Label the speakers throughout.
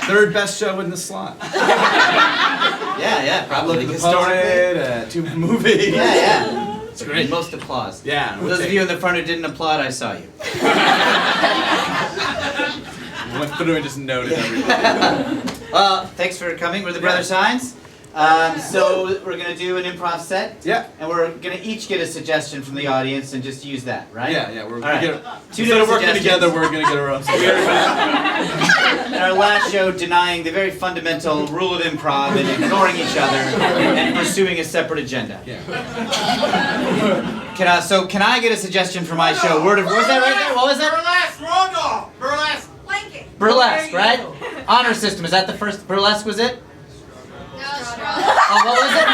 Speaker 1: Third best show in the slot.
Speaker 2: Yeah, probably
Speaker 1: Historically. Two-man movie.
Speaker 2: Yeah.
Speaker 1: It's great.
Speaker 2: Most applause.
Speaker 1: Yeah.
Speaker 2: For those of you in the front who didn't applaud, I saw you.
Speaker 1: Went through and just noted everything.
Speaker 2: Well, thanks for coming. We're the Brothers Hines. So we're going to do an improv set.
Speaker 1: Yeah.
Speaker 2: And we're going to each get a suggestion from the audience and just use that, right?
Speaker 1: Yeah. We're
Speaker 2: All right.
Speaker 1: Instead of working together, we're going to get our own suggestions.
Speaker 2: In our last show, denying the very fundamental rule of improv and ignoring each other and pursuing a separate agenda.
Speaker 1: Yeah.
Speaker 2: Can I get a suggestion for my show? Word of, was that right there? What was that?
Speaker 3: Burlesque, Rondolph, burlesque.
Speaker 4: Blanket.
Speaker 2: Burlesque, right? Honor system. Is that the first? Burlesque was it? Oh, what was it?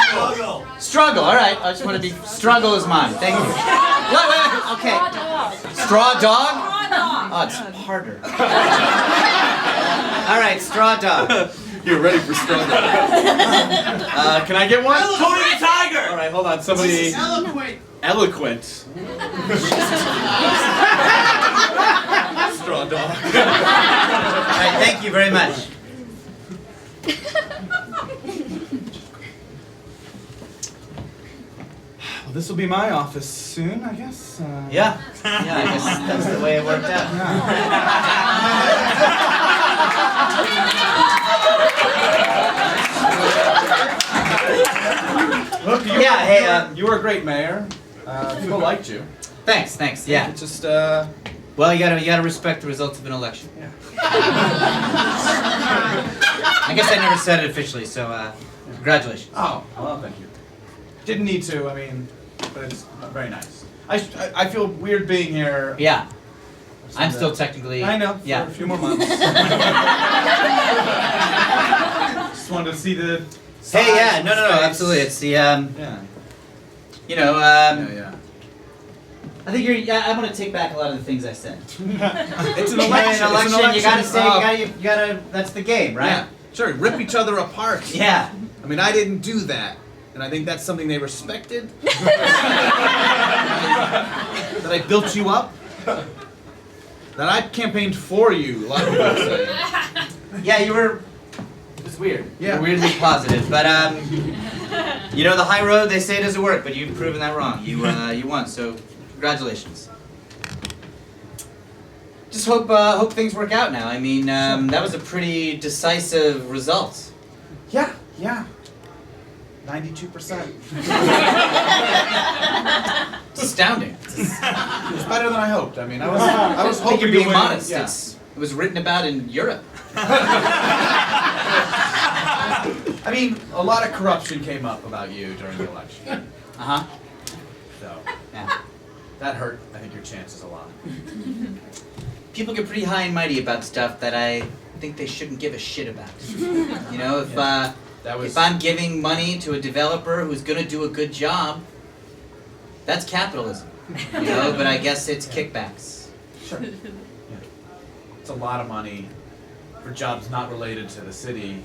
Speaker 3: Struggle.
Speaker 2: Struggle. All right. I just want to be. Struggle is mine. Thank you. Wait. Okay. Straw dog. Oh, it's harder. All right. Straw dog.
Speaker 1: You're ready for struggle. Can I get one?
Speaker 3: Tony the Tiger.
Speaker 1: All right, hold on. Somebody. Eloquent. Straw dog.
Speaker 2: All right. Thank you very much.
Speaker 1: Well, this will be my office soon, I guess.
Speaker 2: Yeah. I guess that's the way it worked out.
Speaker 1: Look, you were a great mayor. People liked you.
Speaker 2: Thanks. Yeah.
Speaker 1: It's just,
Speaker 2: Well, you gotta respect the results of an election.
Speaker 1: Yeah.
Speaker 2: I guess I never said it officially, so congratulations.
Speaker 1: Oh, well, thank you. Didn't need to, I mean, but it's very nice. I feel weird being here.
Speaker 2: Yeah. I'm still technically.
Speaker 1: I know, for
Speaker 2: Yeah.
Speaker 1: a few more months. Just wanted to see the
Speaker 2: Hey, yeah, no,
Speaker 1: space.
Speaker 2: absolutely. It's the
Speaker 1: Yeah. Yeah.
Speaker 2: I think I'm gonna take back a lot of the things I said.
Speaker 1: It's an election.
Speaker 2: It's an election. You gotta say, you gotta. That's the game, right?
Speaker 1: Yeah. Sure, rip each other apart.
Speaker 2: Yeah.
Speaker 1: I mean, I didn't do that. And I think that's something they respected. That I built you up. That I campaigned for you, a lot of people say.
Speaker 2: Yeah, you were. It was weird.
Speaker 1: Yeah.
Speaker 2: You were weirdly positive, but you know the high road. They say doesn't work, but you've proven that wrong. You won. So congratulations. Just hope things work out now. I mean, that was a pretty decisive result.
Speaker 1: Yeah. 92%.
Speaker 2: It's astounding.
Speaker 1: It was better than I hoped. I mean, I was
Speaker 2: I
Speaker 1: hoping
Speaker 2: think you're being
Speaker 1: to win.
Speaker 2: modest.
Speaker 1: Yeah.
Speaker 2: It was written about in Europe.
Speaker 1: I mean, a lot of corruption came up about you during the election. So,
Speaker 2: Yeah.
Speaker 1: that hurt, I think, your chances a lot.
Speaker 2: People get pretty high and mighty about stuff that I think they shouldn't give a shit about. You know, if if I'm giving money to a developer who's gonna do a good job, that's capitalism. You know, but I guess it's kickbacks.
Speaker 1: Sure. Yeah. It's a lot of money for jobs not related to the city.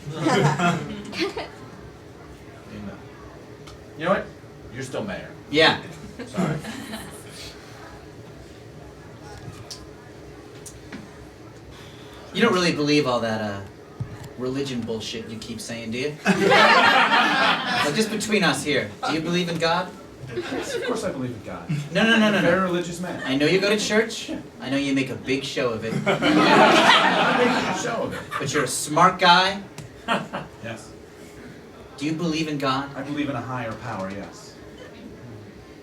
Speaker 1: You know what? You're still mayor.
Speaker 2: Yeah.
Speaker 1: Sorry.
Speaker 2: You don't really believe all that religion bullshit you keep saying, do you? Like, just between us here, do you believe in God?
Speaker 1: Yes, of course I believe in God.
Speaker 2: No.
Speaker 1: I'm a very religious man.
Speaker 2: I know you go to church. I know you make a big show of it.
Speaker 1: I'm making a show of it.
Speaker 2: But you're a smart guy.
Speaker 1: Yes.
Speaker 2: Do you believe in God?
Speaker 1: I believe in a higher power, yes.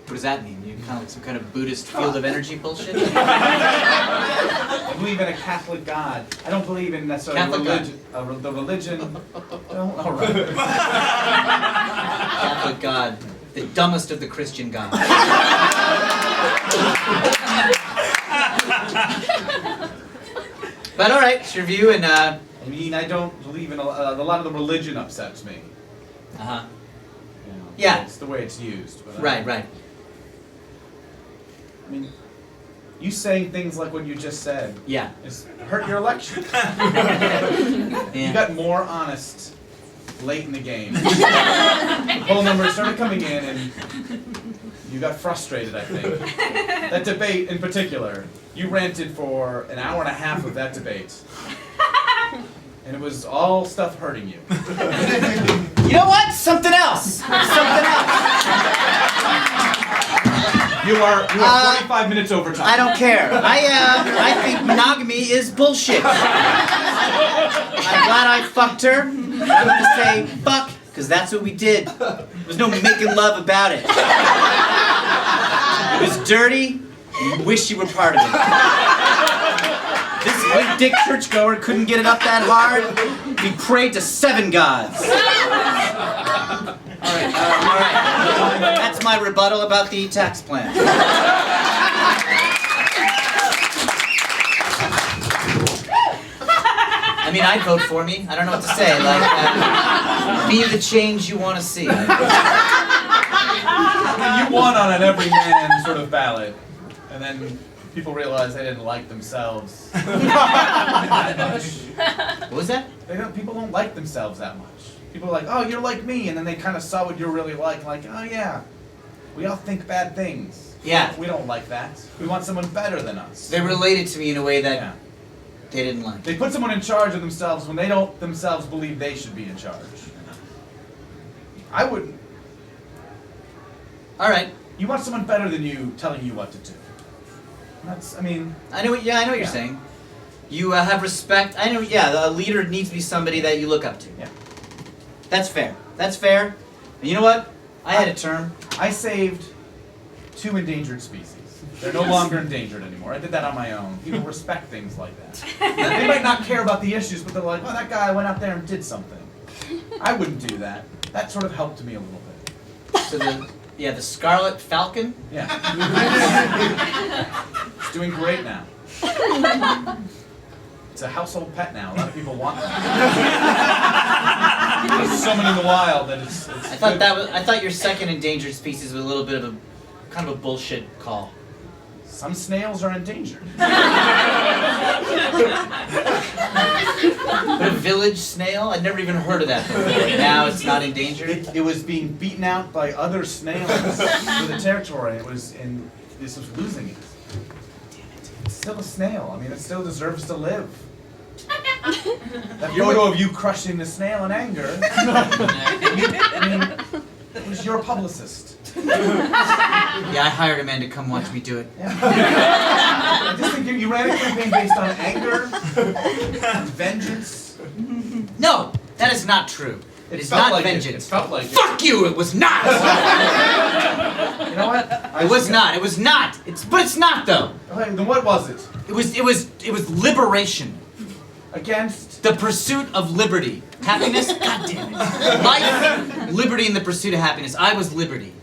Speaker 2: What does that mean? You kind of like some kind of Buddhist field of energy bullshit?
Speaker 1: I believe in a Catholic God. I don't believe in necessarily
Speaker 2: Catholic
Speaker 1: religion. The religion. All right.
Speaker 2: Catholic God. The dumbest of the Christian gods. But all right, it's your view, and
Speaker 1: I mean, I don't believe in a lot of the religion upsets me. You know,
Speaker 2: Yeah.
Speaker 1: It's the way it's used. But,
Speaker 2: Right.
Speaker 1: I mean, you saying things like what you just said
Speaker 2: Yeah.
Speaker 1: is hurt your election.
Speaker 2: Yeah.
Speaker 1: You got more honest late in the game. The poll numbers started coming in, and you got frustrated, I think. That debate in particular, you ranted for an hour and a half of that debate. and it was all stuff hurting you.
Speaker 2: You know what? Something else. Something else.
Speaker 1: You are 45 minutes overtime.
Speaker 2: I don't care. I think monogamy is bullshit. I'm glad I fucked her. I'm gonna say fuck, because that's what we did. There was no making love about it. It was dirty, and you wish you were part of it. This big dick churchgoer couldn't get it up that hard. He prayed to 7 gods. All right. That's my rebuttal about the tax plan. I mean, I'd vote for me. I don't know what to say. Like, be the change you want to see.
Speaker 1: I mean, you won on an every man sort of ballot, and then people realized they didn't like themselves that much.
Speaker 2: What was that?
Speaker 1: People don't like themselves that much. People are like, oh, you're like me, and then they kind of saw what you're really like, oh yeah, we all think bad things.
Speaker 2: Yeah.
Speaker 1: We don't like that. We want someone better than us.
Speaker 2: They related to me in a way that they didn't like.
Speaker 1: They put someone in charge of themselves when they don't themselves believe they should be in charge. I wouldn't.
Speaker 2: All right.
Speaker 1: You want someone better than you telling you what to do. That's, I mean.
Speaker 2: I know what you're saying. You have respect. I know. Yeah, a leader needs to be somebody that you look up to.
Speaker 1: Yeah.
Speaker 2: That's fair. That's fair. And you know what? I had a term.
Speaker 1: I saved 2 endangered species. They're no longer endangered anymore. I did that on my own. People respect things like that. They might not care about the issues, but they're like, oh, that guy went out there and did something. I wouldn't do that. That sort of helped me a little bit.
Speaker 2: So the Scarlet Falcon.
Speaker 1: Yeah. It's doing great now. It's a household pet now. A lot of people want it. There's so many in the wild that it's
Speaker 2: I thought your second endangered species was a little bit of a kind of a bullshit call.
Speaker 1: Some snails are endangered.
Speaker 2: But a village snail? I'd never even heard of that before. Now it's not endangered?
Speaker 1: It was being beaten out by other snails for the territory. This was losing it. Damn it. It's still a snail. I mean, it still deserves to live. That photo of you crushing the snail in anger, I mean, it was your publicist.
Speaker 2: Yeah, I hired a man to come watch me do it.
Speaker 1: Yeah. I just think you ran a campaign based on anger, vengeance.
Speaker 2: No, that is not true. It is
Speaker 1: felt
Speaker 2: not
Speaker 1: like
Speaker 2: vengeance.
Speaker 1: It felt like
Speaker 2: Fuck you! It was not.
Speaker 1: You know what?
Speaker 2: It was not. It was not. But it's not though.
Speaker 1: Okay, then what was it?
Speaker 2: It was liberation.
Speaker 1: Against
Speaker 2: The pursuit of liberty. Happiness? God damn it. Life, liberty, and the pursuit of happiness. I was liberty.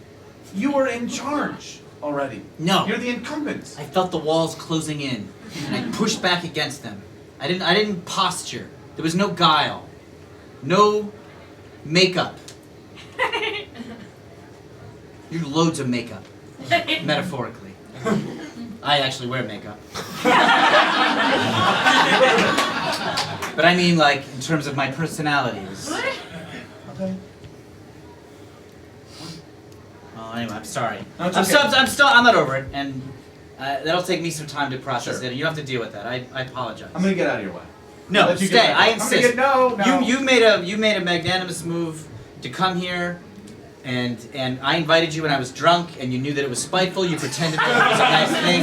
Speaker 1: you were in charge already.
Speaker 2: No.
Speaker 1: You're the incumbent.
Speaker 2: I felt the walls closing in, and I pushed back against them. I didn't posture. There was no guile. No makeup. You're loads of makeup. Metaphorically. I actually wear makeup. But I mean, like, in terms of my personality.
Speaker 1: Okay.
Speaker 2: Oh, anyway, I'm sorry.
Speaker 1: No, it's
Speaker 2: I'm,
Speaker 1: okay.
Speaker 2: I'm not over it, and that'll take me some time to process
Speaker 1: Sure.
Speaker 2: it. You don't have to deal with that. I apologize.
Speaker 1: I'm gonna get out of your way.
Speaker 2: No,
Speaker 1: Let you
Speaker 2: stay.
Speaker 1: get back
Speaker 2: I
Speaker 1: up.
Speaker 2: insist.
Speaker 1: No.
Speaker 2: You made a magnanimous move to come here, and I invited you when I was drunk, and you knew that it was spiteful. You pretended that it was a nice thing.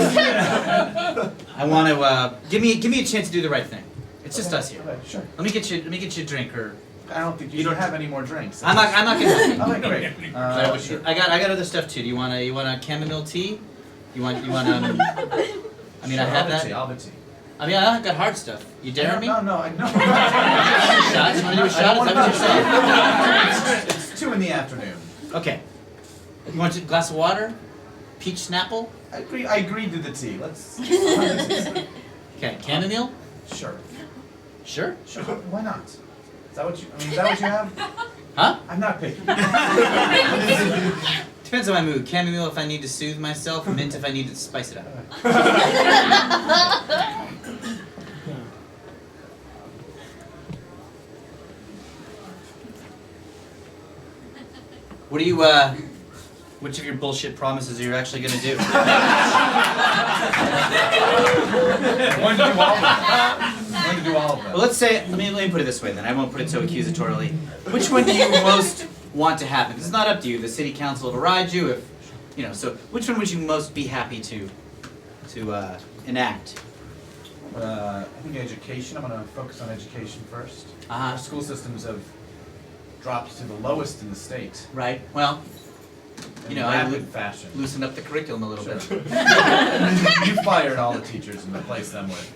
Speaker 2: I want to give me a chance to do the right thing. It's just us here.
Speaker 1: Okay, sure.
Speaker 2: Let me get you a drink, or
Speaker 1: I don't think you don't have any more drinks.
Speaker 2: I'm not gonna.
Speaker 1: Okay, great. Sure.
Speaker 2: I got other stuff too. Do you want a chamomile tea? You want I mean,
Speaker 1: Sure,
Speaker 2: I have
Speaker 1: I'll
Speaker 2: that.
Speaker 1: tea, I'll have tea.
Speaker 2: I mean, I got hard stuff. You dare me?
Speaker 1: No.
Speaker 2: Shots? You want to do a shot? Is that what you're saying?
Speaker 1: It's 2 in the afternoon.
Speaker 2: Okay. You want a glass of water? Peach Snapple?
Speaker 1: I agreed to the tea. Let's.
Speaker 2: Okay. Chamomile?
Speaker 1: Sure.
Speaker 2: Sure.
Speaker 1: Sure. Why not? Is that what you have?
Speaker 2: Huh?
Speaker 1: I'm not picky.
Speaker 2: Depends on my mood. Chamomile if I need to soothe myself, mint if I need to spice it up. What do you, which of your bullshit promises are you actually gonna do?
Speaker 1: I'm going to do all of them. I'm going to do all all of them.
Speaker 2: Well, let's say, let me put it this way then. I won't put it so accusatorily. Which one do you most want to happen? It's not up to you. The city council will ride you if, so which one would you most be happy to enact?
Speaker 1: I think education. I'm going to focus on education first. Our school systems have dropped to the lowest in the state.
Speaker 2: Right. Well,
Speaker 1: In
Speaker 2: I
Speaker 1: rapid fashion.
Speaker 2: loosened up the curriculum a little bit.
Speaker 1: You fired all the teachers and replaced them with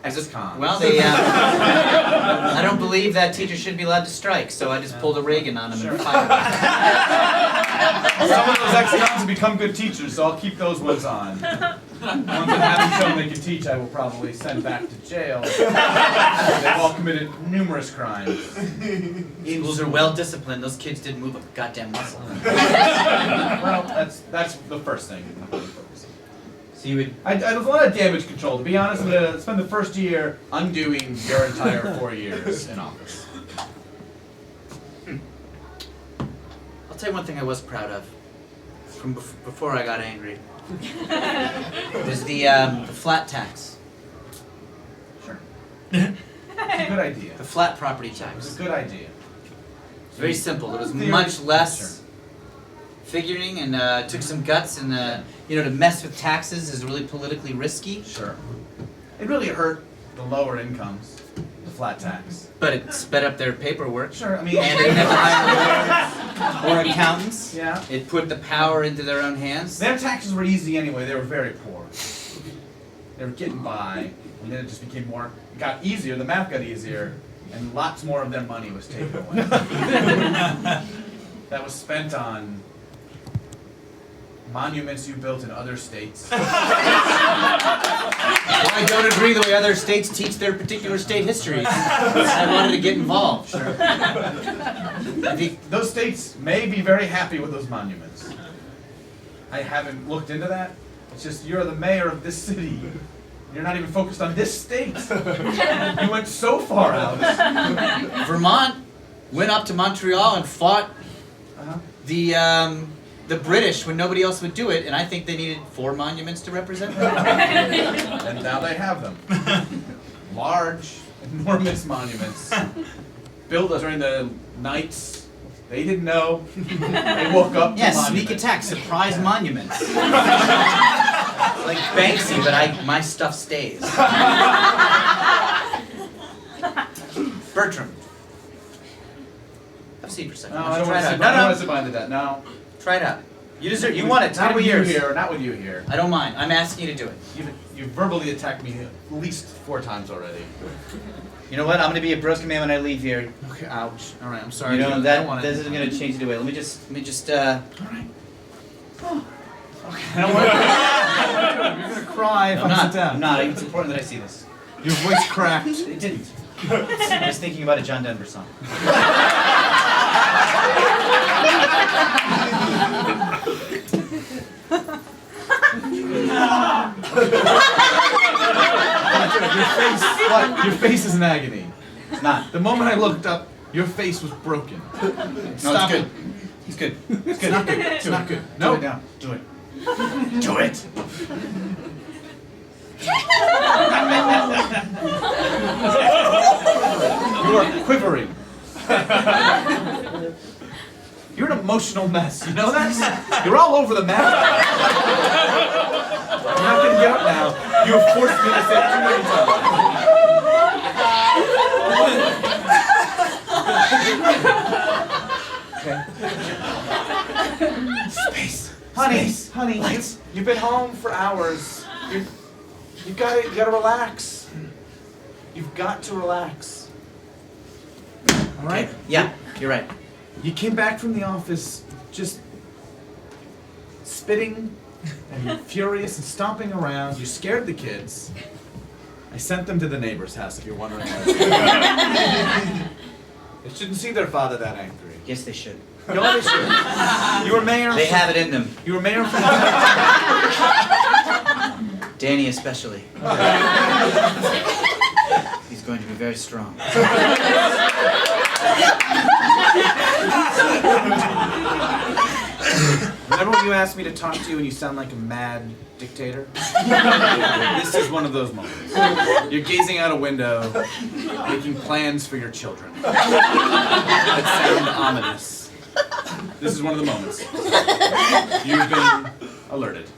Speaker 1: ex-cons.
Speaker 2: Well, I don't believe that teachers should be allowed to strike, so I just pulled a Reagan on them
Speaker 1: Sure.
Speaker 2: and fired them.
Speaker 1: Some of those ex-cons have become good teachers, so I'll keep those ones on. Ones that haven't shown they can teach, I will probably send back to jail. They've all committed numerous crimes.
Speaker 2: Schools are well disciplined. Those kids didn't move a goddamn muscle.
Speaker 1: Well, that's the first thing.
Speaker 2: So you would.
Speaker 1: There's a lot of damage control. To be honest, I'm going to spend the first year undoing your entire 4 years in office.
Speaker 2: I'll tell you one thing I was proud of from before I got angry. There's the flat tax,
Speaker 1: Sure. It's a good idea.
Speaker 2: the flat property
Speaker 1: It's
Speaker 2: tax.
Speaker 1: a good idea.
Speaker 2: It's very simple. It was
Speaker 1: Theory-
Speaker 2: much less
Speaker 1: Sure.
Speaker 2: figuring, and took some guts, and to mess with taxes is really politically risky.
Speaker 1: Sure. It really hurt the lower incomes, the flat tax.
Speaker 2: But it sped up their paperwork.
Speaker 1: Sure, I mean,
Speaker 2: And they didn't have to hire lawyers or accountants.
Speaker 1: yeah.
Speaker 2: It put the power into their own hands.
Speaker 1: Their taxes were easy anyway. They were very poor. They were getting by, and then it just became more. It got easier. The math got easier, and lots more of their money was taken away. That was spent on monuments you built in other states.
Speaker 2: Well, I don't agree the way other states teach their particular state histories. I wanted to get involved.
Speaker 1: Sure. I think those states may be very happy with those monuments. I haven't looked into that. It's just you're the mayor of this city. You're not even focused on this state. You went so far out.
Speaker 2: Vermont went up to Montreal and fought
Speaker 1: Uh-huh.
Speaker 2: the British when nobody else would do it, and I think they needed 4 monuments to represent them.
Speaker 1: And now they have them. Large, enormous monuments. Built during the nights. They didn't know. They woke up to
Speaker 2: Yeah,
Speaker 1: monuments.
Speaker 2: sneak attack, surprise monuments. Like Banksy, but my stuff stays. Bertram. Have a seat for a second.
Speaker 1: No,
Speaker 2: Why
Speaker 1: I
Speaker 2: don't
Speaker 1: don't
Speaker 2: you
Speaker 1: want to
Speaker 2: try it out?
Speaker 1: sit. I don't want to sit behind the desk. No.
Speaker 2: Try it out. You deserve. You want it. It's
Speaker 1: Not
Speaker 2: gonna
Speaker 1: with
Speaker 2: be
Speaker 1: you
Speaker 2: yours.
Speaker 1: here. Not with you here.
Speaker 2: I don't mind. I'm asking you to do it.
Speaker 1: You've verbally attacked me at least 4 times already.
Speaker 2: You know what? I'm gonna be a broken man when I leave here.
Speaker 1: Okay. Ouch. All right. I'm sorry.
Speaker 2: You know
Speaker 1: I don't
Speaker 2: that
Speaker 1: want
Speaker 2: this
Speaker 1: it.
Speaker 2: isn't gonna change the way. Let me just.
Speaker 1: All right. Okay. I don't want to. You're gonna cry if
Speaker 2: I'm
Speaker 1: I
Speaker 2: not.
Speaker 1: sit down.
Speaker 2: I'm not. It's important that I see this.
Speaker 1: Your voice cracked.
Speaker 2: It didn't. I was thinking about a John Denver song.
Speaker 1: Your face is in agony.
Speaker 2: It's not.
Speaker 1: The moment I looked up, your face was broken.
Speaker 2: No,
Speaker 1: Stop
Speaker 2: it's good.
Speaker 1: it.
Speaker 2: It's good.
Speaker 1: It's good. Not good. It's not good.
Speaker 2: Do
Speaker 1: No.
Speaker 2: it now. Do it.
Speaker 1: Do it. You are quivering. You're an emotional mess. You know that? You're all over the map. You're not gonna get up now. You have forced me to say it too many times. Okay. Space. Honey, you've been home for hours. You gotta relax. You've got to relax. All right?
Speaker 2: Yeah, you're right.
Speaker 1: You came back from the office just spitting and furious and stomping around. You scared the kids. I sent them to the neighbor's house, if you're wondering why. They shouldn't see their father that angry.
Speaker 2: Yes, they should.
Speaker 1: You always should. You were mayor.
Speaker 2: They have it in them.
Speaker 1: You were mayor for
Speaker 2: Danny especially. He's going to be very strong.
Speaker 1: Remember when you you ask me to talk to you and you sound like a mad dictator? This is one of those moments. You're gazing out a window, making plans for your children that sound ominous. This is one of the moments. You've been alerted.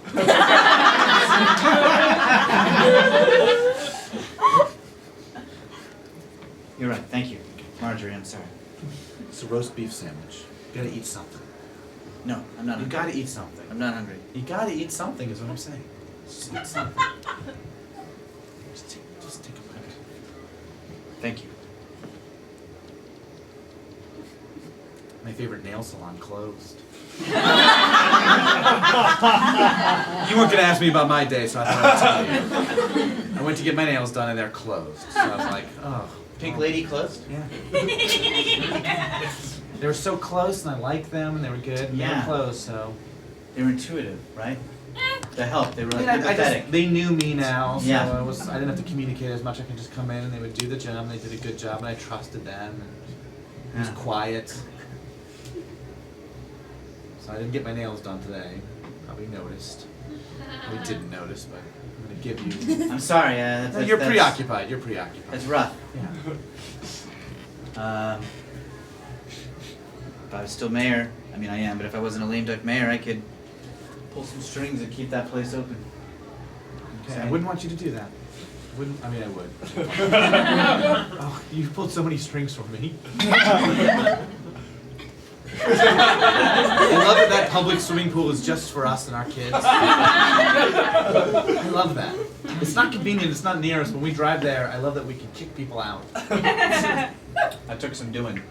Speaker 2: You're right. Thank you, Marjorie. I'm sorry.
Speaker 1: It's a roast beef sandwich. You gotta eat something.
Speaker 2: No, I'm not.
Speaker 1: You
Speaker 2: hungry.
Speaker 1: gotta eat something.
Speaker 2: I'm not hungry.
Speaker 1: You gotta eat something, is what I'm saying. Just eat something. Just take a bite.
Speaker 2: Thank you.
Speaker 1: My favorite nail salon closed. You weren't gonna ask me about my day, so I thought I'd tell you. I went to get my nails done and they're closed. So I was like, oh.
Speaker 2: Pink lady closed?
Speaker 1: Yeah. They were so close and I liked them and they were good and they were
Speaker 2: Yeah.
Speaker 1: closed, so.
Speaker 2: They were intuitive, right? The help. They were like
Speaker 1: I
Speaker 2: empathetic.
Speaker 1: they knew me now, so
Speaker 2: Yeah.
Speaker 1: I didn't have to communicate as much. I could just come in and they would do the job and they did a good job and I trusted them and it was
Speaker 2: Yeah.
Speaker 1: quiet. So I didn't get my nails done today. Probably noticed. Probably didn't notice, but I'm gonna give you.
Speaker 2: I'm sorry.
Speaker 1: You're preoccupied. You're preoccupied.
Speaker 2: That's rough.
Speaker 1: Yeah.
Speaker 2: If I was still mayor, I mean I am, but if I wasn't a lame duck mayor, I could pull some strings and keep that place open.
Speaker 1: Okay. I wouldn't want you to do that. I mean, I would. Oh, you pulled so many strings for me. I love that public swimming pool is just for us and our kids. I love that. It's not convenient, it's not near us. When we drive there, I love that we can kick people out. That took some doing.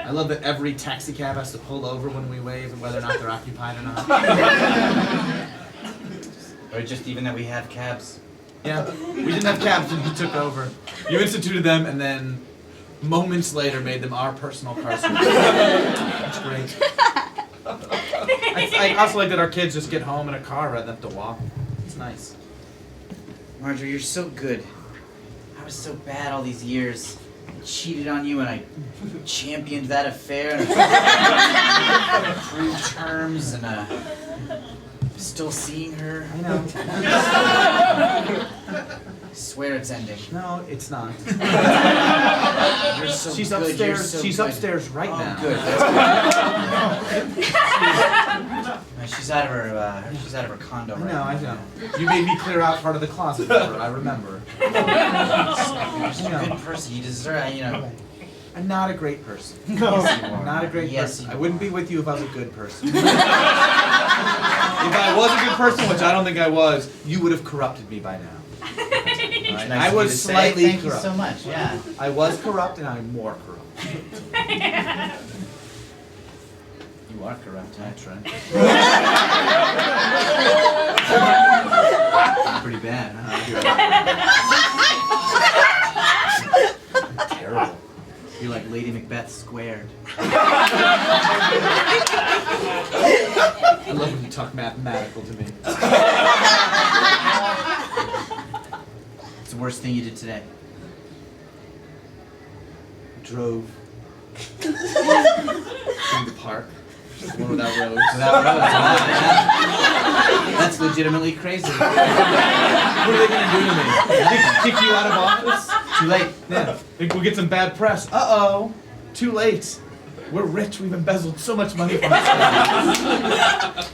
Speaker 1: I love that every taxi cab has to pull over when we wave, whether or not they're occupied or not.
Speaker 2: Or just even that we have cabs.
Speaker 1: Yeah, we didn't have cabs when you took over. You instituted them and then moments later made them our personal car service. That's great. I also like that our kids just get home in a car rather than have to walk. It's nice.
Speaker 2: Marjorie, you're so good. I was so bad all these years. I cheated on you and I championed that affair and improved terms and still seeing her.
Speaker 1: I know.
Speaker 2: I swear it's ending.
Speaker 1: No, it's not.
Speaker 2: You're so
Speaker 1: She's
Speaker 2: good.
Speaker 1: upstairs.
Speaker 2: You're so
Speaker 1: She's
Speaker 2: good.
Speaker 1: upstairs right
Speaker 2: Oh,
Speaker 1: now.
Speaker 2: good. That's good. She's out of her. She's out of her condo right now.
Speaker 1: I know. You made me clear out part of the closet for her. I remember.
Speaker 2: You're such a good person. You deserve.
Speaker 1: I'm not a great person.
Speaker 2: Yes, you are.
Speaker 1: I'm not a great
Speaker 2: Yes,
Speaker 1: person.
Speaker 2: you
Speaker 1: I wouldn't
Speaker 2: are.
Speaker 1: be with you if I was a good person. If I was a good person, which I don't think I was, you would have corrupted me by now.
Speaker 2: Nice
Speaker 1: I
Speaker 2: of you
Speaker 1: was
Speaker 2: to say.
Speaker 1: slightly
Speaker 2: Thank
Speaker 1: corrupt.
Speaker 2: you so much. Yeah.
Speaker 1: I was corrupt and I'm more corrupt. You are corrupt, that's right. Pretty bad, huh? Terrible. You're like Lady Macbeth squared. I love when you talk mathematical to me.
Speaker 2: It's the worst thing you did today.
Speaker 1: Drove through the park. The one without roads.
Speaker 2: Without roads. That's legitimately crazy.
Speaker 1: What are they gonna do to me? Kick you out of office?
Speaker 2: Too late.
Speaker 1: Yeah. Think we'll get some bad press. Uh-oh. Too late. We're rich. We've embezzled so much money from ourselves.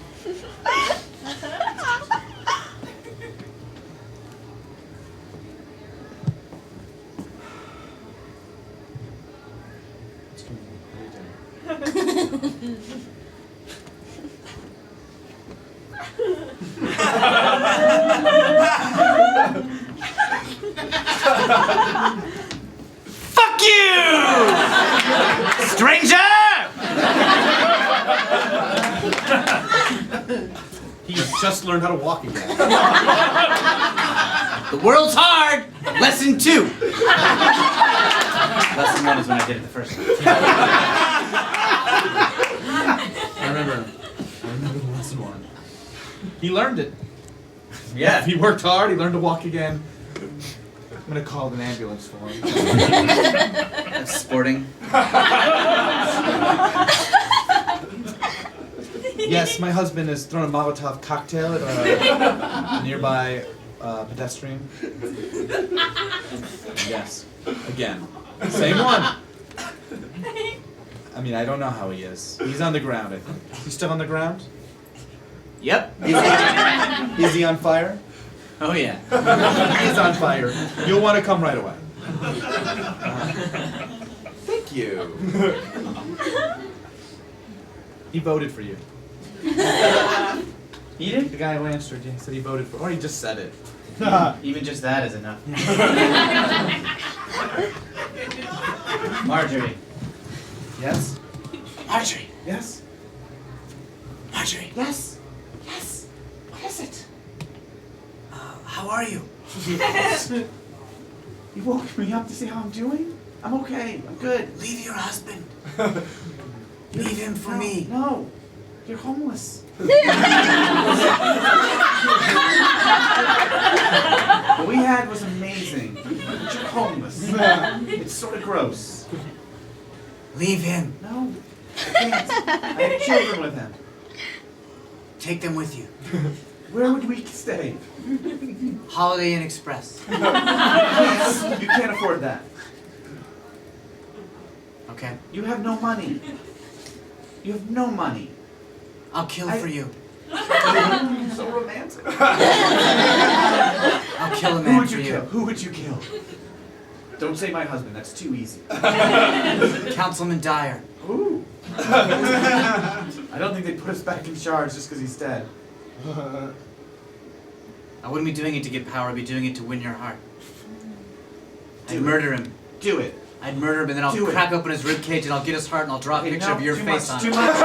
Speaker 2: Fuck you! Stranger!
Speaker 1: He's just learned how to walk again.
Speaker 2: The world's hard! Lesson 2! Lesson 1 is when I did it the first time.
Speaker 1: I remember the lesson 1. He learned it.
Speaker 2: Yeah.
Speaker 1: He worked hard, he learned to walk again. I'm gonna call an ambulance for him.
Speaker 2: That's sporting.
Speaker 1: Yes, my husband has thrown a Molotov cocktail at a nearby pedestrian. Yes, again, same one. I mean, I don't know how he is. He's on the ground, I think. Is he still on the ground?
Speaker 2: Yep.
Speaker 1: Is he on fire?
Speaker 2: Oh yeah.
Speaker 1: He's on fire. You'll want to come right away. Thank you. He voted for you.
Speaker 4: He did?
Speaker 1: The guy who answered, yeah, said he voted for, or he just said it.
Speaker 4: Even just that is enough. Marjorie.
Speaker 1: Yes?
Speaker 2: Marjorie.
Speaker 1: Yes?
Speaker 2: Marjorie.
Speaker 1: Yes? Yes? What is it?
Speaker 2: How are you?
Speaker 1: You woke me up to see how I'm doing? I'm okay. I'm good.
Speaker 2: Leave your husband. Leave him for
Speaker 1: No,
Speaker 2: me.
Speaker 1: No. You're homeless. What we had was amazing. But you're homeless. It's sort of gross.
Speaker 2: Leave him.
Speaker 1: No. I can't. I have children with him.
Speaker 2: Take them with you.
Speaker 1: Where would we stay?
Speaker 2: Holiday Inn Express.
Speaker 1: Yes, you can't afford that.
Speaker 2: Okay.
Speaker 1: You have no money. You have no money.
Speaker 2: I'll kill for you.
Speaker 1: So romantic.
Speaker 2: I'll kill a
Speaker 1: Who
Speaker 2: man
Speaker 1: would
Speaker 2: for
Speaker 1: you
Speaker 2: you.
Speaker 1: kill? Who would you kill? Don't say my husband. That's too easy.
Speaker 2: Councilman Dyer.
Speaker 1: Ooh. I don't think they put us back in charge just because he's dead.
Speaker 2: I wouldn't be doing it to get power. I'd be doing it to win your heart. I'd
Speaker 1: Do it.
Speaker 2: murder him.
Speaker 1: Do it.
Speaker 2: I'd murder him and then I'll
Speaker 1: Do it.
Speaker 2: crack open his ribcage and I'll get his heart and I'll draw a picture of your
Speaker 1: too
Speaker 2: face
Speaker 1: much,
Speaker 2: on
Speaker 1: too
Speaker 2: it.
Speaker 1: much.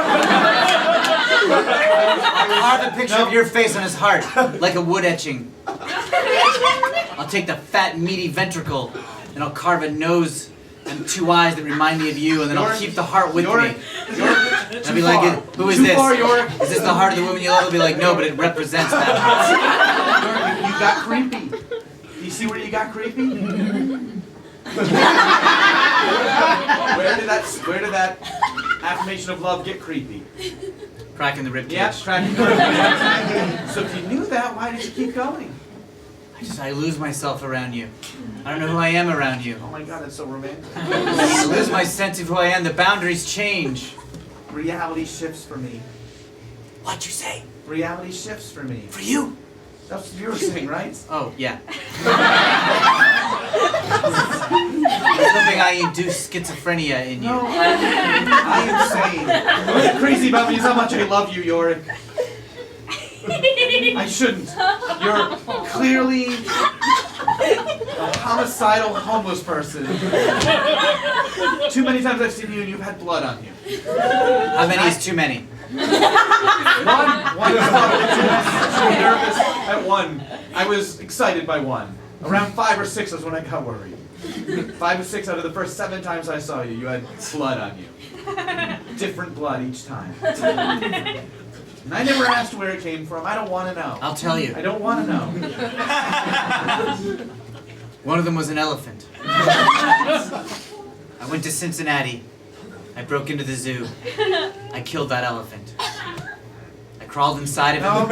Speaker 2: I'll carve a picture of your face on his heart, like a wood etching. I'll take the fat, meaty ventricle and I'll carve a nose and two eyes that remind me of you, and then I'll keep the heart with me.
Speaker 1: Yorick,
Speaker 2: And I'll be like, who is
Speaker 1: Too
Speaker 2: this?
Speaker 1: far, Yorick.
Speaker 2: Is this the heart of the woman you love? I'll be like, no, but it represents that.
Speaker 1: Yorick, you got creepy. You see where you got creepy? Where did that affirmation of love get creepy?
Speaker 2: Cracking the ribcage.
Speaker 1: Yeah, cracking. So if you knew that, why did you keep going?
Speaker 2: I lose myself around you. I don't know who I am around you.
Speaker 1: Oh my God, that's so romantic.
Speaker 2: I lose my sense of who I am. The boundaries change.
Speaker 1: Reality shifts for me.
Speaker 2: What'd you say?
Speaker 1: Reality shifts for me.
Speaker 2: For you?
Speaker 1: That's what you were saying, right?
Speaker 2: Oh, yeah. I was hoping I induce schizophrenia in you.
Speaker 1: No, I am saying. What's crazy about me is how much I love you, Yorick. I shouldn't. You're clearly a homicidal homeless person. Too many times I've seen you and you've had blood on you.
Speaker 2: How many is too many?
Speaker 1: One is probably too much. So nervous at one. I was excited by one. Around 5 or 6 was when I got worried. 5 or 6 out of the first 7 times I saw you, you had blood on you. Different blood each time. And I never asked where it came from. I don't want to know.
Speaker 2: I'll tell you.
Speaker 1: I don't want to know.
Speaker 2: One of them was an elephant. I went to Cincinnati. I broke into the zoo. I killed that elephant. I crawled inside of him.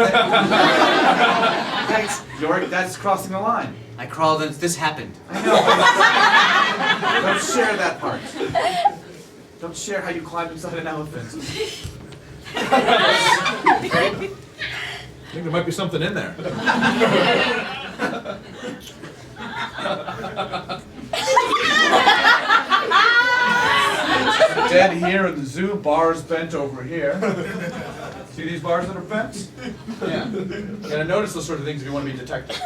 Speaker 1: No, Yorick, that's crossing the line.
Speaker 2: I crawled in. This happened.
Speaker 1: I know. Don't share that part. Don't share how you climbed inside an elephant. I think there might be something in there. Dead here in the zoo, bars bent over here. See these bars that are bent? Yeah. You gotta notice those sort of things if you want to be a detective.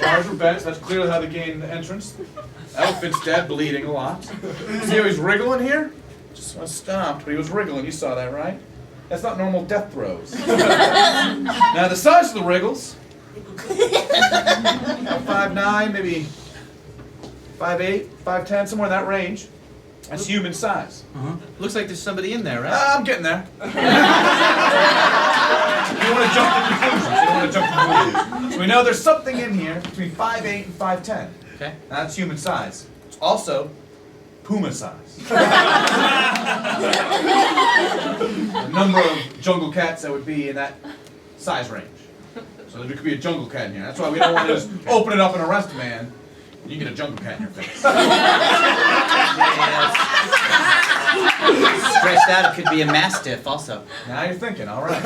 Speaker 1: Bars are bent, so that's clearly how they gain entrance. Elephant's dead, bleeding a lot. See how he's wriggling here? Just stopped, but he was wriggling. You saw that, right? That's not normal death throes. Now the size of the wriggles, about 5'9", maybe 5'8", 5'10", somewhere in that range. That's human size.
Speaker 4: Looks like there's somebody in there, right?
Speaker 1: I'm getting there. You don't want to jump to conclusions. You don't want to jump to conclusions. So we know there's something in here between 5'8" and 5'10".
Speaker 4: Okay.
Speaker 1: That's human size. It's also puma size. A number of jungle cats that would be in that size range. So there could be a jungle cat in here. That's why we don't want to just open it up and arrest a man. You get a jungle cat in your face.
Speaker 2: Stretched out, it could be a mastiff also.
Speaker 1: Now you're thinking, all right.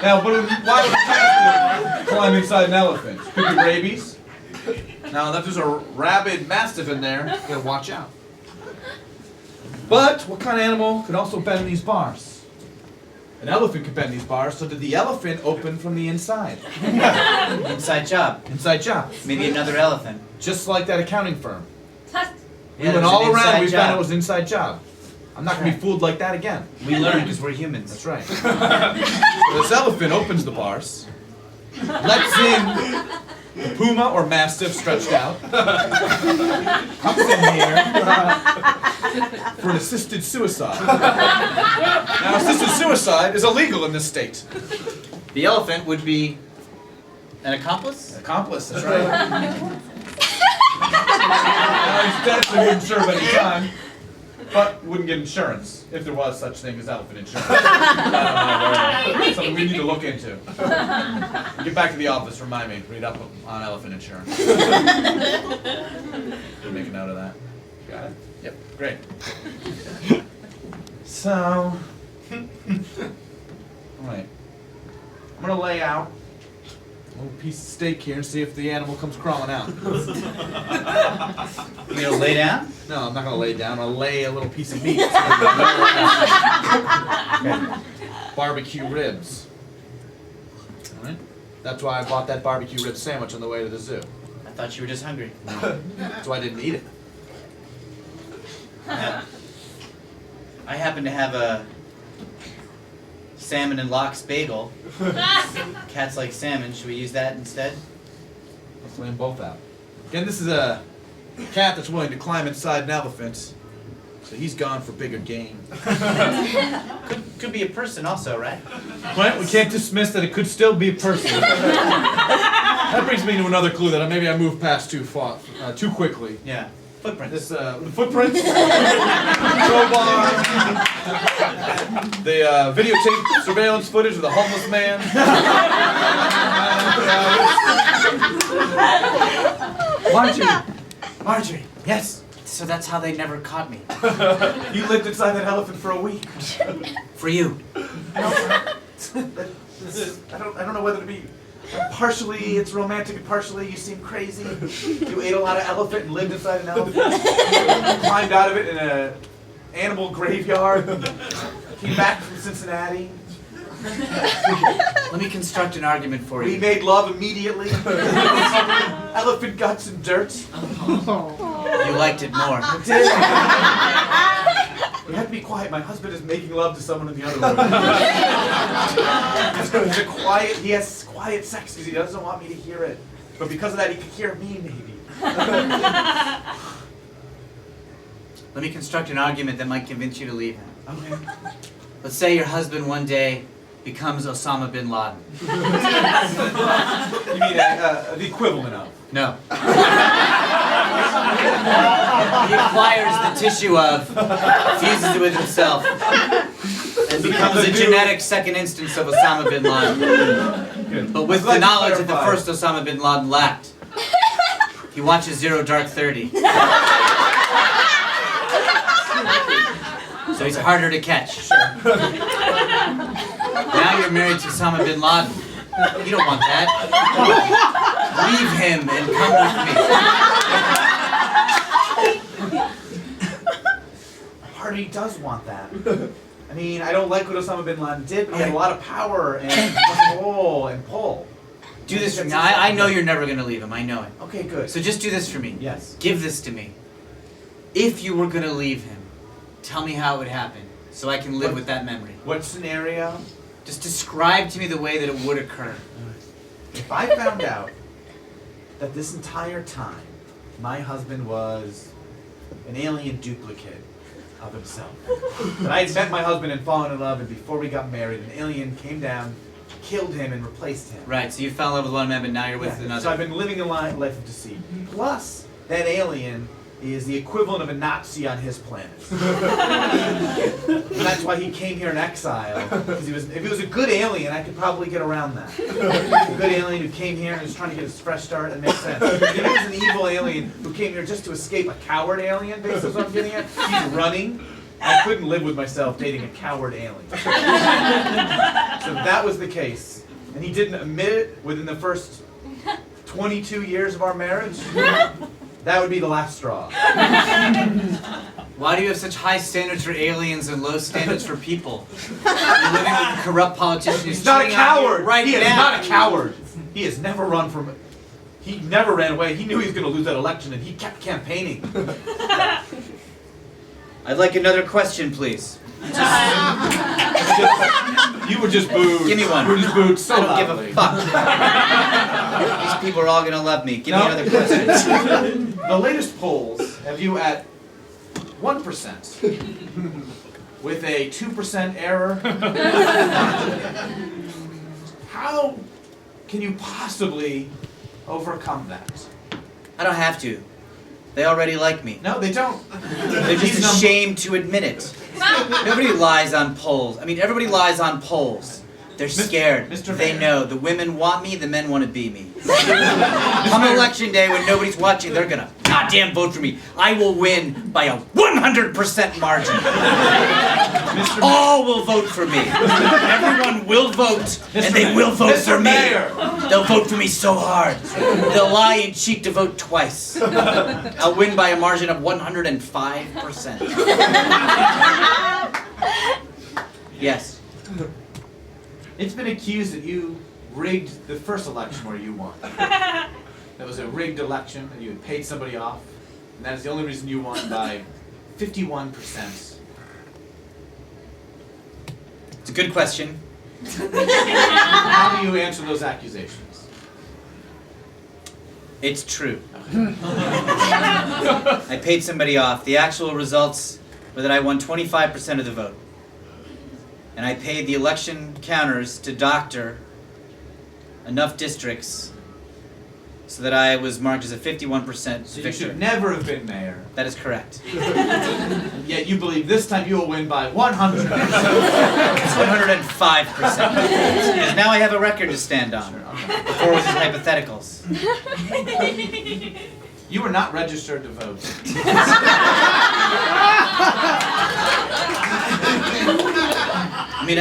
Speaker 1: Now, but why would a mastiff climb inside an elephant? Could be rabies. Now, if there's a rabid mastiff in there, you gotta watch out. But what kind of animal could also bend these bars? An elephant could bend these bars, so did the elephant open from the inside?
Speaker 2: Inside job.
Speaker 1: Inside job.
Speaker 2: Maybe another elephant.
Speaker 1: Just like that accounting firm. We
Speaker 2: Yeah,
Speaker 1: went
Speaker 2: there's
Speaker 1: all
Speaker 2: an
Speaker 1: around, we
Speaker 2: inside
Speaker 1: found
Speaker 2: job.
Speaker 1: it was an inside job. I'm not gonna be fooled like that again.
Speaker 2: We learn because we're humans.
Speaker 1: That's right. So this elephant opens the bars, lets in the puma or mastiff stretched out, comes in here for an assisted suicide. Now, assisted suicide is illegal in this state.
Speaker 2: The elephant would be an accomplice?
Speaker 1: Accomplice, that's right. He's dead, so he wouldn't serve any time. But wouldn't get insurance if there was such thing as elephant insurance. I don't know, something we need to look into. Get back to the office, remind me, read up on elephant insurance. Make a note of that. Got it? Yep, great. So, alright. I'm gonna lay out a little piece of steak here and see if the animal comes crawling out.
Speaker 2: You gonna lay down?
Speaker 1: No, I'm not gonna lay down. I'll lay a little piece of meat. Okay. Barbecue ribs. All right. That's why I bought that barbecue rib sandwich on the way to the zoo.
Speaker 2: I thought you were just hungry.
Speaker 1: That's why I didn't eat it.
Speaker 2: I happen to have a salmon and lox bagel. Cats like salmon. Should we use that instead?
Speaker 1: Let's lay them both out. Again, this is a cat that's willing to climb inside an elephant, so he's gone for bigger game.
Speaker 2: Could be a person also, right?
Speaker 1: Right? We can't dismiss that it could still be a person. That brings me to another clue that maybe I moved past too quickly.
Speaker 2: Yeah. Footprints.
Speaker 1: This the footprints, crowbar, the videotape surveillance footage of the homeless man. Marjorie.
Speaker 2: Yes. So that's how they never caught me.
Speaker 1: You lived inside that elephant for a week.
Speaker 2: For you.
Speaker 1: I don't know whether to be. Partially it's romantic and partially you seem crazy. You ate a lot of elephant and lived inside an elephant. Climbed out of it in an animal graveyard. Came back from Cincinnati.
Speaker 2: Let me construct an argument for
Speaker 1: We
Speaker 2: you.
Speaker 1: made love immediately. Elephant guts and dirt.
Speaker 2: You liked it more.
Speaker 1: Did. You have to be quiet. My husband is making love to someone in the other room. He has quiet sex because he doesn't want me to hear it. But because of that, he can hear me, maybe.
Speaker 2: Let me construct an argument that might convince you to leave him.
Speaker 1: Okay.
Speaker 2: Let's say your husband one day becomes Osama bin Laden.
Speaker 1: You mean the equivalent of?
Speaker 2: No. He acquires the tissue of, fuses it with himself, and becomes a genetic second instance of Osama bin Laden.
Speaker 1: Good.
Speaker 2: But with the knowledge that the first Osama bin Laden lacked. He watches Zero Dark 30. So he's harder to catch. Sure. Now you're married to Osama bin Laden. You don't want that. Leave him and come with me.
Speaker 1: Part of me does want that. I mean, I don't like what Osama bin Laden did, but he had a lot of power and control and pull.
Speaker 2: Do this for me. Now, I know you're never going to leave him. I know it.
Speaker 1: Okay, good.
Speaker 2: So just do this for me.
Speaker 1: Yes.
Speaker 2: Give this to me. If you were going to leave him, tell me how it would happen so I can live with that memory.
Speaker 1: What scenario?
Speaker 2: Just describe to me the way that it would occur.
Speaker 1: If I found out that this entire time my husband was an alien duplicate of himself, that I had met my husband and fallen in love, and before we got married, an alien came down, killed him, and replaced him.
Speaker 2: Right, so you fell in love with one man, but now you're with
Speaker 1: Yeah.
Speaker 2: another.
Speaker 1: So I've been living a life of deceit. Plus, that alien is the equivalent of a Nazi on his planet. And that's why he came here in exile. Because if he was a good alien, I could probably get around that. A good alien who came here and was trying to get his fresh start, that makes sense. If he was an evil alien who came here just to escape a coward alien, basically is what I'm getting at. He's running. I couldn't live with myself dating a coward alien. So that was the case. And he didn't admit it within the first 22 years of our marriage. That would be the last straw.
Speaker 2: Why do you have such high standards for aliens and low standards for people? You're living with a corrupt politician who's
Speaker 1: He's not a
Speaker 2: cheating on you
Speaker 1: coward.
Speaker 2: right
Speaker 1: He is
Speaker 2: now.
Speaker 1: not a coward. He has never run from. He never ran away. He knew he was going to lose that election, and he kept campaigning.
Speaker 2: I'd like another question, please.
Speaker 1: You were just booed.
Speaker 2: Give me one.
Speaker 1: You were just booed so
Speaker 2: I don't give
Speaker 1: loudly.
Speaker 2: a fuck. These people are all gonna love me. Give me
Speaker 1: No.
Speaker 2: another question.
Speaker 1: The latest polls have you at 1%, with a 2% error. How can you possibly overcome that?
Speaker 2: I don't have to. They already like me.
Speaker 1: No, they don't.
Speaker 2: They're just ashamed to admit it. Nobody lies on polls. I mean, everybody lies on polls. They're scared.
Speaker 1: Mr.
Speaker 2: They
Speaker 1: Mayor.
Speaker 2: know. The women want me, the men want to be me. Come election day when nobody's watching, they're gonna goddamn vote for me. I will win by a 100% margin. All will vote for me. Everyone will vote, and they will vote for me.
Speaker 1: Mayor.
Speaker 2: They'll vote for me so hard. They'll lie in cheek to vote twice. I'll win by a margin of 105%. Yes.
Speaker 1: It's been accused that you rigged the first election where you won. That was a rigged election, and you had paid somebody off, and that is the only reason you won by 51%.
Speaker 2: It's a good question.
Speaker 1: How do you answer those accusations?
Speaker 2: It's true. I paid somebody off. The actual results were that I won 25% of the vote. And I paid the election counters to doctor enough districts so that I was marked as a 51%
Speaker 1: So you
Speaker 2: victor.
Speaker 1: should never have been mayor.
Speaker 2: That is correct.
Speaker 1: And yet you believe this time you will win by 100%.
Speaker 2: 105%. Because now I have a record to stand on. Before it was just hypotheticals.
Speaker 1: You were not registered to vote.
Speaker 2: I mean,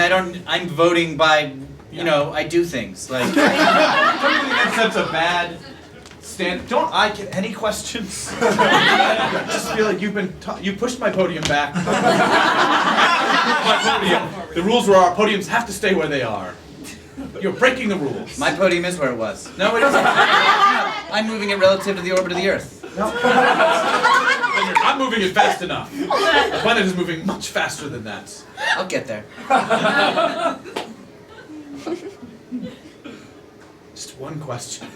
Speaker 2: I'm voting by, I do things. Like,
Speaker 1: Don't you think that's such a bad stand? Don't I get any questions? I just feel like you pushed my podium back. My podium. The rules were our podiums have to stay where they are. You're breaking the rules.
Speaker 2: my podium is where it was.
Speaker 1: No, it isn't.
Speaker 2: I'm moving it relative to the orbit of the Earth.
Speaker 1: No. Then you're not moving it fast enough. The planet is moving much faster than that.
Speaker 2: I'll get there.
Speaker 1: Just one question.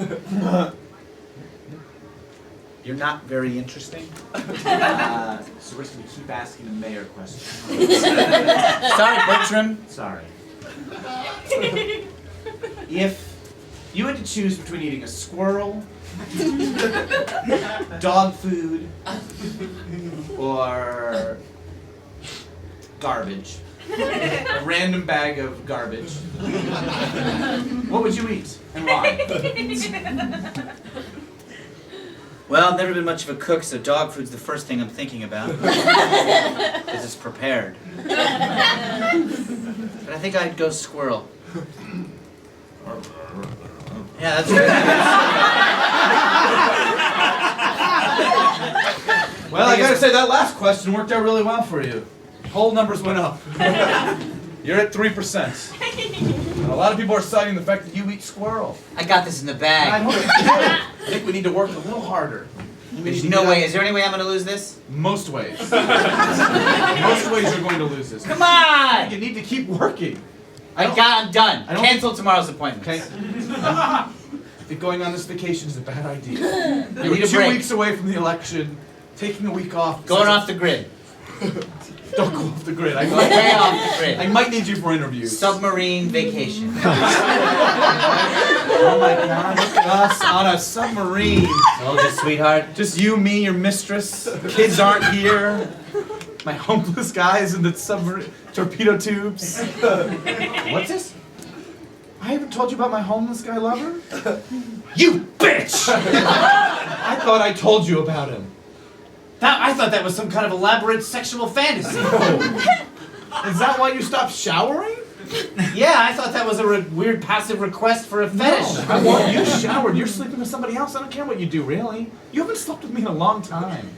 Speaker 1: You're not very interesting. So we're just going to keep asking the mayor questions.
Speaker 2: Sorry, Bertram.
Speaker 1: Sorry. If you had to choose between eating a squirrel, dog food, or garbage, a random bag of garbage, what would you eat and why?
Speaker 2: Well, I've never been much of a cook, so dog food's the first thing I'm thinking about. Because it's prepared. But I think I'd go squirrel. Yeah, that's good.
Speaker 1: Well, I gotta say, that last question worked out really well for you. Poll numbers went up. You're at 3%. And a lot of people are citing the fact that you eat squirrel.
Speaker 2: I got this in the
Speaker 1: I
Speaker 2: bag.
Speaker 1: think we need to work a little harder.
Speaker 2: There's no way. Is there any way I'm going to lose this?
Speaker 1: Most ways. Most ways you're going to lose this.
Speaker 2: Come on!
Speaker 1: You need to keep working.
Speaker 2: I'm done.
Speaker 1: I don't-
Speaker 2: Cancel tomorrow's appointment.
Speaker 1: Okay? I think going on this vacation is a bad idea.
Speaker 2: I
Speaker 1: You're
Speaker 2: need a
Speaker 1: 2
Speaker 2: break.
Speaker 1: weeks away from the election. Taking a week off.
Speaker 2: Going off the grid.
Speaker 1: Don't go off the grid.
Speaker 2: Going way off the
Speaker 1: I
Speaker 2: grid.
Speaker 1: might need you for interviews.
Speaker 2: Submarine vacation.
Speaker 1: Or Oh my God, look at us on a submarine.
Speaker 2: Told you, sweetheart.
Speaker 1: Just you, me, your mistress. Kids aren't here. My homeless guys in the submarine torpedo tubes.
Speaker 4: What's this?
Speaker 1: I haven't told you about my homeless guy lover?
Speaker 4: You bitch!
Speaker 1: I thought I told you about him.
Speaker 4: I thought that was some kind of elaborate sexual fantasy.
Speaker 1: Is that why you stopped showering?
Speaker 4: Yeah, I thought that was a weird passive request for a fetish.
Speaker 1: No, I want you showered. You're sleeping with somebody else. I don't care what you do, really. You haven't slept with me in a long time.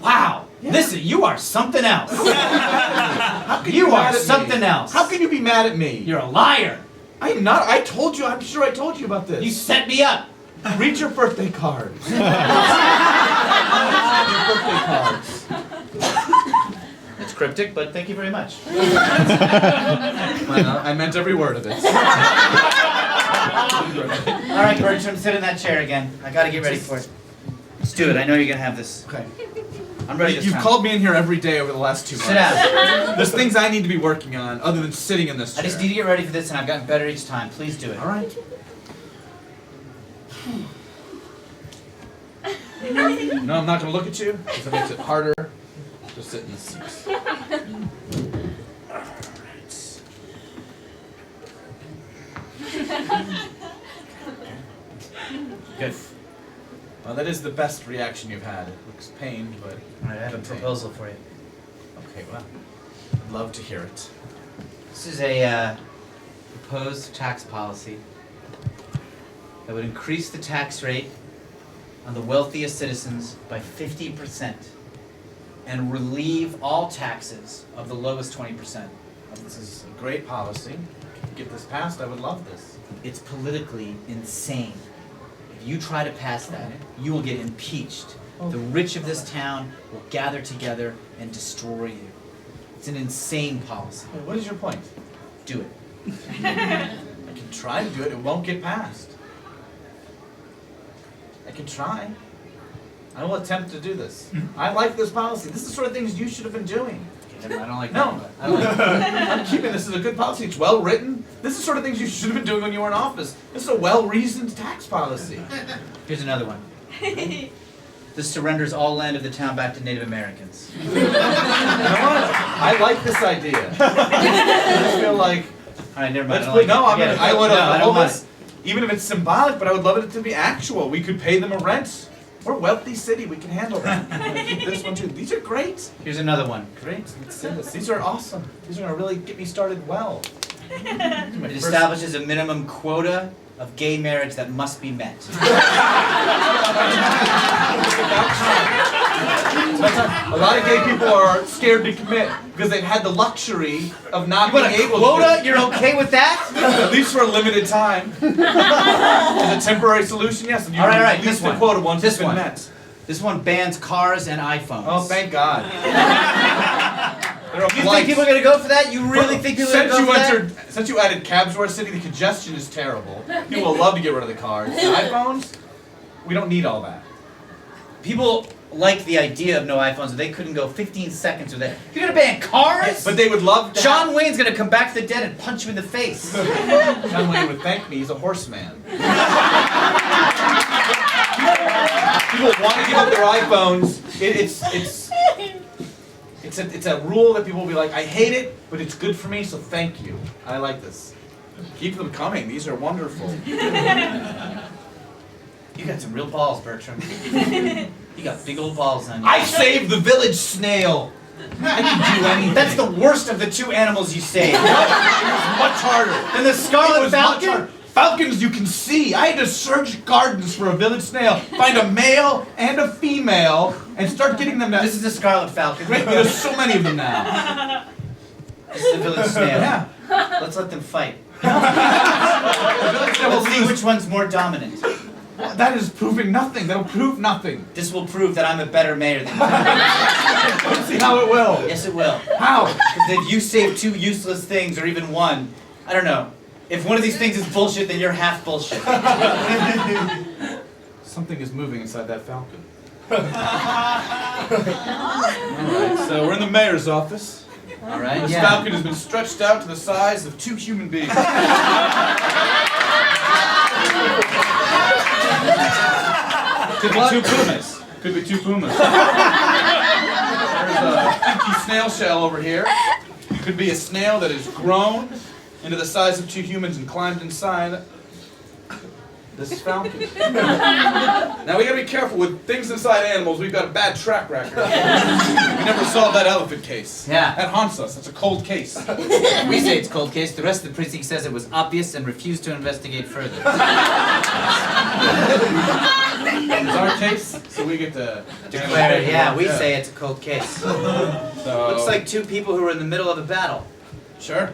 Speaker 4: Wow.
Speaker 1: Yeah.
Speaker 4: Listen, you are something else.
Speaker 1: How can
Speaker 4: You
Speaker 1: be
Speaker 4: are
Speaker 1: mad at
Speaker 4: something
Speaker 1: me?
Speaker 4: else.
Speaker 1: How can you be mad at me?
Speaker 4: You're a liar.
Speaker 1: I am not. I told you. I'm sure I told you about this.
Speaker 4: You set me up.
Speaker 1: Read your birthday cards. Your birthday cards.
Speaker 4: It's cryptic, but thank you very much.
Speaker 1: I meant every word of it.
Speaker 2: All right, Bertram, sit in that chair again. I gotta get ready for it. Let's do it. I know you're gonna have this.
Speaker 1: Okay.
Speaker 2: I'm ready this
Speaker 1: You've
Speaker 2: time.
Speaker 1: called me in here every day over the last 2 months.
Speaker 2: Sit down.
Speaker 1: There's things I need to be working on other than sitting in this
Speaker 2: I
Speaker 1: chair.
Speaker 2: just need to get ready for this, and I've gotten better each time. Please do it.
Speaker 1: All right. No, I'm not going to look at you because it makes it harder to sit in the seats.
Speaker 2: Good.
Speaker 1: Well, that is the best reaction you've had. It looks pained, but
Speaker 2: All right, I have a proposal for you.
Speaker 1: okay, well, I'd love to hear it.
Speaker 2: This is a proposed tax policy that would increase the tax rate on the wealthiest citizens by 50% and relieve all taxes of the lowest 20%.
Speaker 1: This is a great policy. If you get this passed, I would love this.
Speaker 2: It's politically insane. If you try to pass that, you will get impeached. The rich of this town will gather together and destroy you. It's an insane policy.
Speaker 1: Wait, what is your point?
Speaker 2: Do it.
Speaker 1: I can try to do it. It won't get passed. I can try. I will attempt to do this. I like this policy. This is the sort of things you should have been doing.
Speaker 2: I don't like
Speaker 1: No,
Speaker 2: that.
Speaker 1: I like I'm keeping this as a good policy. It's well written. This is the sort of things you should have been doing when you were in office. This is a well-reasoned tax policy.
Speaker 2: Here's another one. This surrenders all land of the town back to Native Americans.
Speaker 1: You know what? I like this idea. I just feel like
Speaker 2: All right, never mind.
Speaker 1: let's put, no, I'm
Speaker 2: Forget
Speaker 1: gonna,
Speaker 2: it.
Speaker 1: I would
Speaker 2: No,
Speaker 1: have
Speaker 2: don't want
Speaker 1: this, even if it's symbolic, but I would love it to be actual. We could pay them a rent. We're a wealthy city. We can handle that. Keep this one too. These are great.
Speaker 2: it. Here's another one.
Speaker 1: Great. Let's do this. These are awesome. These are gonna really get me started well.
Speaker 2: It establishes a minimum quota of gay marriage that must be met.
Speaker 1: A lot of gay people are scared to commit because they've had the luxury of not
Speaker 2: You want
Speaker 1: being
Speaker 2: a
Speaker 1: able
Speaker 2: quota?
Speaker 1: to.
Speaker 2: You're okay with that?
Speaker 1: At least for a limited time. As a temporary solution, yes. And you
Speaker 2: All right,
Speaker 1: can
Speaker 2: all right,
Speaker 1: release
Speaker 2: this
Speaker 1: the
Speaker 2: one.
Speaker 1: quota once
Speaker 2: This
Speaker 1: it's been
Speaker 2: one.
Speaker 1: met.
Speaker 2: This one bans cars and iPhones.
Speaker 1: Oh, thank God. There are
Speaker 2: You think
Speaker 1: blights.
Speaker 2: people are gonna go for that? You really think people are gonna go for that?
Speaker 1: Since you added cabs to our city, the congestion is terrible. People will love to get rid of the cars. The iPhones, we don't need all that.
Speaker 2: People like the idea of no iPhones, but they couldn't go 15 seconds with it. You're gonna ban cars?
Speaker 1: But they would love to.
Speaker 2: John Wayne's gonna come back to the dead and punch you in the face.
Speaker 1: John Wayne would thank me. He's a horseman. People want to give up their iPhones. It's a rule that people will be like, I hate it, but it's good for me, so thank you. I like this. Keep them coming. These are wonderful.
Speaker 2: You got some real balls, Bertram. You got big old balls on you.
Speaker 1: I saved the village snail. I can do anything.
Speaker 2: That's the worst of the two animals you saved.
Speaker 1: It was much harder.
Speaker 2: Then the
Speaker 1: It
Speaker 2: scarlet
Speaker 1: was much
Speaker 2: falcon?
Speaker 1: harder. Falcons you can see. I had to search gardens for a village snail, find a male and a female, and start getting them to.
Speaker 2: This is the scarlet falcon.
Speaker 1: Great, there's so many of them now.
Speaker 2: This is the village snail.
Speaker 1: Yeah.
Speaker 2: Let's let them fight.
Speaker 1: The village snail will
Speaker 2: Let's see
Speaker 1: lose.
Speaker 2: which one's more dominant.
Speaker 1: That is proving nothing. That'll prove nothing.
Speaker 2: This will prove that I'm a better mayor than you.
Speaker 1: Let's see how it will.
Speaker 2: Yes, it will.
Speaker 1: How?
Speaker 2: Because if you save two useless things, or even one, I don't know. If one of these things is bullshit, then you're half bullshit.
Speaker 1: Something is moving inside that falcon. Alright, so we're in the mayor's office.
Speaker 2: All right.
Speaker 1: This
Speaker 2: Yeah.
Speaker 1: falcon has been stretched out to the size of 2 human beings. Could be two pumas. Could be two pumas. There's a inky snail shell over here. Could be a snail that has grown into the size of two humans and climbed inside this falcon. Now we gotta be careful with things inside animals. We've got a bad track record. We never solved that elephant case.
Speaker 2: Yeah.
Speaker 1: That haunts us. It's a cold case.
Speaker 2: We say it's cold case. The rest of the precinct says it was obvious and refused to investigate further.
Speaker 1: It's our case, so we get to
Speaker 2: Declare it. Yeah, we say it's a cold case.
Speaker 1: So,
Speaker 2: Looks like two people who are in the middle of a battle.
Speaker 1: Sure.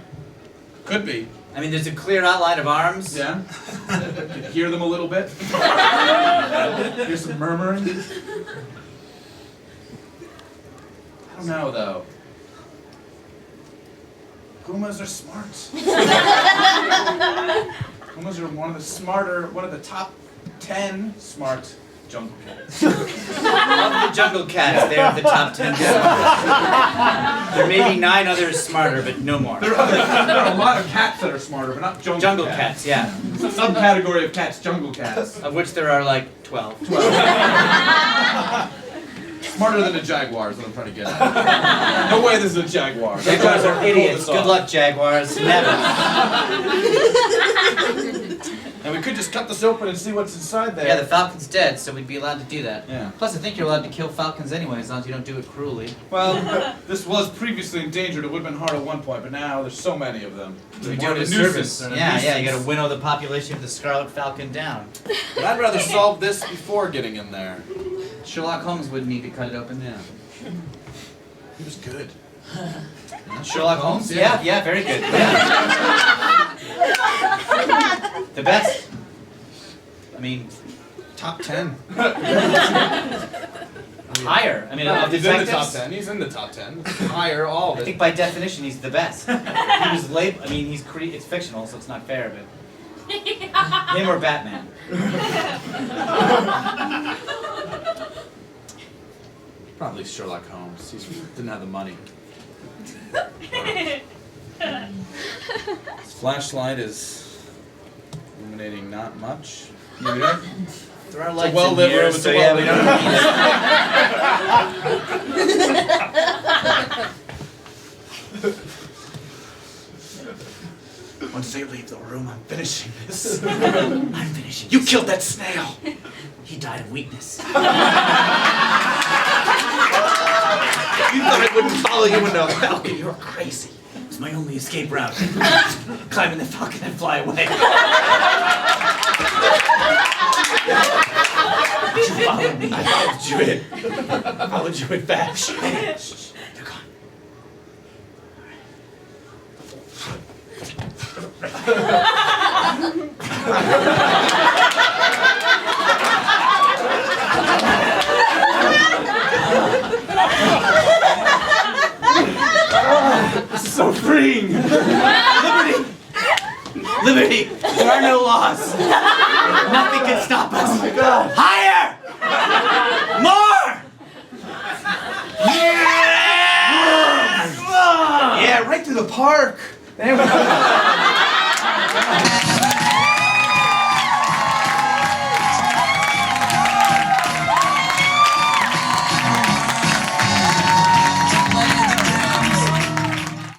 Speaker 1: Could be.
Speaker 2: I mean, there's a clear outline of arms.
Speaker 1: Yeah. Could hear them a little bit. Hear some murmuring. I don't know though. Pumas are smart. Pumas are one of the top 10 smart jungle cats.
Speaker 2: Of the jungle cats, they're the top 10. There may be 9 others smarter, but no more.
Speaker 1: There are a lot of cats that are smarter, but not jungle
Speaker 2: Cats, yeah.
Speaker 1: It's a subcategory of cats, jungle cats.
Speaker 2: Of which there are like 12.
Speaker 1: Smarter than a jaguar is what I'm trying to get at. No way this is a jaguar.
Speaker 2: Jaguars are idiots.
Speaker 1: Pull this
Speaker 2: Good
Speaker 1: off.
Speaker 2: luck, Jaguars. Never.
Speaker 1: And we could just cut this open and see what's inside there.
Speaker 2: Yeah, the falcon's dead, so we'd be allowed to do that.
Speaker 1: Yeah.
Speaker 2: Plus, I think you're allowed to kill falcons anyway, as long as you don't do it cruelly.
Speaker 1: Well, this was previously endangered. It would have been hard at one point, but now there's so many of them.
Speaker 2: We
Speaker 1: More
Speaker 2: do
Speaker 1: of
Speaker 2: it a
Speaker 1: nuisance
Speaker 2: service.
Speaker 1: than a
Speaker 2: Yeah, you
Speaker 1: nuisance.
Speaker 2: gotta winnow the population of the scarlet falcon down.
Speaker 1: But I'd rather solve this before getting in there.
Speaker 2: Sherlock Holmes wouldn't need to cut it open now.
Speaker 1: He was good.
Speaker 2: Sherlock Holmes?
Speaker 1: Yeah.
Speaker 2: Yeah, very good. Yeah. The best. I mean,
Speaker 1: Top 10.
Speaker 2: higher. I mean, of
Speaker 1: He's in the
Speaker 2: detectives.
Speaker 1: top 10. He's in the top 10. Higher, all of
Speaker 2: I
Speaker 1: it.
Speaker 2: think by definition he's the best. He was I mean, it's fictional, so it's not fair, but him or Batman.
Speaker 1: Probably Sherlock Holmes. He didn't have the money. His flashlight is illuminating not much. Maybe not.
Speaker 2: There are
Speaker 1: It's
Speaker 2: lights
Speaker 1: a well-lit
Speaker 2: in here,
Speaker 1: room. It's
Speaker 2: so
Speaker 1: a
Speaker 2: yeah, we
Speaker 1: well-lit room. Once they leave the room, I'm finishing this.
Speaker 2: I'm finishing.
Speaker 1: You killed that snail.
Speaker 2: He died of weakness.
Speaker 1: You thought I wouldn't follow you into a falcon. You're crazy.
Speaker 2: It was my only escape route. Climb in the falcon and fly away. You followed me.
Speaker 1: I followed you in back.
Speaker 2: They're gone.
Speaker 1: This is so freeing.
Speaker 2: Liberty! There are no laws. Nothing can stop us.
Speaker 1: Oh my God.
Speaker 2: Higher! More! Yeah!
Speaker 1: Yeah, right through the park.
Speaker 2: There we go.